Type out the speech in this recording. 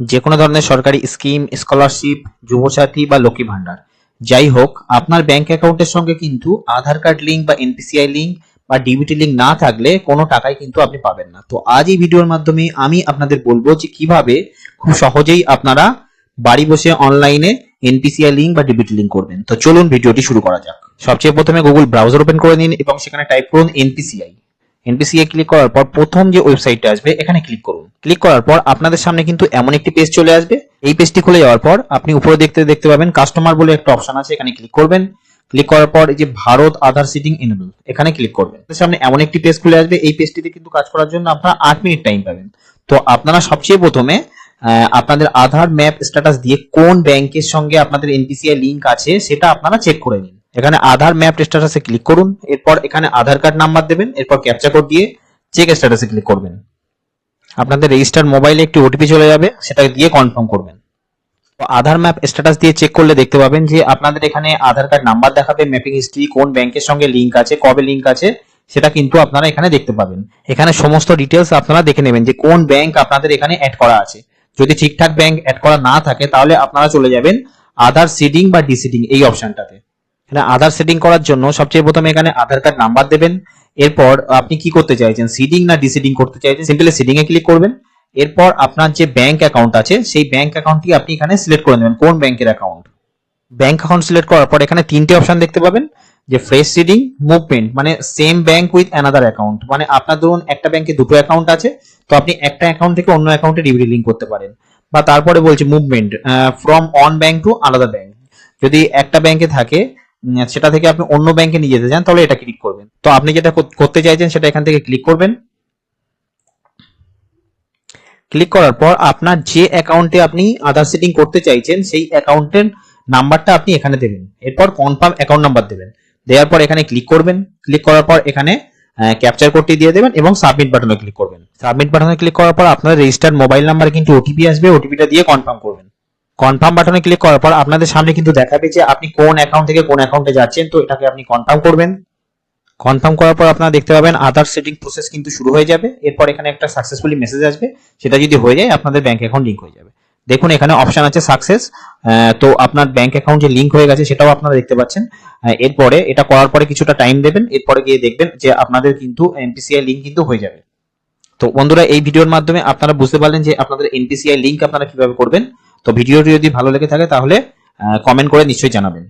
যে কোনো ধরনের সরকারি স্কিম, স্কলারশিপ, যুবসাথী বা লক্ষ্মী ভান্ডার যাই হোক, আপনার ব্যাংক অ্যাকাউন্টের সঙ্গে কিন্তু আধার কার্ড লিঙ্ক বা এনপিসিআই লিঙ্ক বা ডিবিটি লিঙ্ক না থাকলে কোনো টাকাই কিন্তু আপনি পাবেন না। তো আজ এই ভিডিওর মাধ্যমে আমি আপনাদের বলবো যে কিভাবে খুব সহজেই আপনারা বাড়ি বসে অনলাইনে এনপিসিআই লিঙ্ক বা ডিবিটি লিঙ্ক করবেন। তো চলুন ভিডিওটি শুরু করা যাক। সবচেয়ে প্রথমে গুগল ব্রাউজার ওপেন করে নিন এবং সেখানে টাইপ করুন এনপিসিআই। এনপিসিআই ক্লিক করার পর প্রথম যে ওয়েবসাইটটা আসবে এখানে ক্লিক করুন। ক্লিক করার পর আপনাদের সামনে কিন্তু এমন একটি পেজ চলে আসবে। এই পেজটি খুলে যাওয়ার পর আপনি উপরে দেখতে পাবেন কাস্টমার বলে একটা অপশন আছে, এখানে ক্লিক করবেন। ক্লিক করার পর এই যে ভারত আধার সিডিং এনেবল এখানে ক্লিক করবেন। আপনাদের সামনে এমন একটি পেজ খুলে আসবে। এই পেজটিতে কিন্তু কাজ করার জন্য আপনারা 8 মিনিট টাইম পাবেন। তো আপনারা সবচেয়ে প্রথমে আপনাদের আধার ম্যাপ স্ট্যাটাস দিয়ে কোন ব্যাংকের সঙ্গে আপনাদের এনপিসিআই লিংক আছে সেটা আপনারা চেক করে নিন। এখানে আধার ম্যাপ স্ট্যাটাসে ক্লিক করুন। এরপর এখানে আধার কার্ড নাম্বার দেবেন। এরপর ক্যাপচা কোড দিয়ে চেক স্ট্যাটাসে ক্লিক করবেন। আপনাদের রেজিস্টার্ড মোবাইলে একটি ওটিপি চলে যাবে, সেটা দিয়ে কনফার্ম করবেন। তো আধার ম্যাপ স্ট্যাটাস দিয়ে চেক করলে দেখতে পাবেন যে আপনাদের এখানে আধার কার্ড নাম্বার দেখাবে, ম্যাপিং হিস্ট্রি, কোন ব্যাংকের সঙ্গে লিংক আছে, কবে লিংক আছে সেটা কিন্তু আপনারা এখানে দেখতে পাবেন। এখানে সমস্ত ডিটেলস আপনারা দেখে নেবেন যে কোন ব্যাংক আপনাদের এখানে অ্যাড করা আছে। যদি ঠিকঠাক ব্যাংক অ্যাড করা না থাকে তাহলে আপনারা চলে যাবেন আধার সিডিং বা ডিসিডিং এই অপশনটাতে। এখানে আধার সেটিং করার জন্য সবচেয়ে প্রথমে এখানে আধার কার্ড নাম্বার দেবেন। এরপর আপনি কি করতে চাইছেন, সিডিং না ডিসিডিং করতে চাইছেন, সিম্পলি সিডিং এ ক্লিক করবেন। এরপর আপনার যে ব্যাংক অ্যাকাউন্ট আছে সেই ব্যাংক অ্যাকাউন্টটি আপনি এখানে সিলেক্ট করে নেবেন, কোন ব্যাংকের অ্যাকাউন্ট। ব্যাংক অ্যাকাউন্ট সিলেক্ট করার পর এখানে তিনটে অপশন দেখতে পাবেন, যে ফ্রেশ সিডিং, মুভমেন্ট মানে same bank with another account, মানে আপনার ধরুন একটা ব্যাংকে দুটো অ্যাকাউন্ট আছে, তো আপনি একটা অ্যাকাউন্ট থেকে অন্য অ্যাকাউন্টে ডিবিটি লিংক করতে পারেন। বা তারপরে বলছে movement from on bank to আলাদা ব্যাংক, যদি একটা ব্যাংকে থাকে সেটা থেকে আপনি অন্য ব্যাংকে নিয়ে যেতে চান তাহলে এটা ক্লিক করবেন। তো আপনি যেটা করতে চাইছেন সেটা এখান থেকে ক্লিক করবেন। ক্লিক করার পর আপনার যে অ্যাকাউন্টে আপনি আধার সেটিং করতে চাইছেন সেই অ্যাকাউন্টের নাম্বারটা আপনি এখানে দেবেন। এরপর কনফার্ম অ্যাকাউন্ট নাম্বার দেবেন। দেওয়ার পর এখানে ক্লিক করবেন। ক্লিক করার পর এখানে ক্যাপচার কোডটি দিয়ে দেবেন এবং সাবমিট বাটনে ক্লিক করবেন। সাবমিট বাটনে ক্লিক করার পর আপনার রেজিস্টার্ড মোবাইল নাম্বারে কিন্তু ওটিপি আসবে, ওটিপিটা দিয়ে কনফার্ম করবেন। কনফার্ম বাটনে ক্লিক করার পর আপনাদের সামনে কিন্তু দেখাবে যে আপনি কোন অ্যাকাউন্ট থেকে কোন অ্যাকাউন্টে যাচ্ছেন, তো এটাকে আপনি কনফার্ম করবেন। কনফার্ম করার পর আপনারা দেখতে পাবেন আধার সেটিং প্রসেস কিন্তু শুরু হয়ে যাবে। এরপর এখানে একটা সাকসেসফুলি মেসেজ আসবে, সেটা যদি হয়ে যায় আপনাদের ব্যাংক অ্যাকাউন্ট লিংক হয়ে যাবে। দেখুন এখানে অপশন আছে সাকসেস, তো আপনার ব্যাংক অ্যাকাউন্ট যে লিংক হয়ে গেছে সেটাও আপনারা দেখতে পাচ্ছেন। এরপরে এটা করার পরে কিছুটা টাইম দেবেন, এরপরে গিয়ে দেখবেন যে আপনাদের কিন্তু এনপিসিআই লিংক কিন্তু হয়ে যাবে। তো বন্ধুরা, এই ভিডিওর মাধ্যমে আপনারা বুঝতে পারলেন যে আপনাদের এনপিসিআই লিংক আপনারা কিভাবে করবেন। তো ভিডিওটি যদি ভালো লেগে থাকে তাহলে কমেন্ট করে নিশ্চয়ই জানাবেন।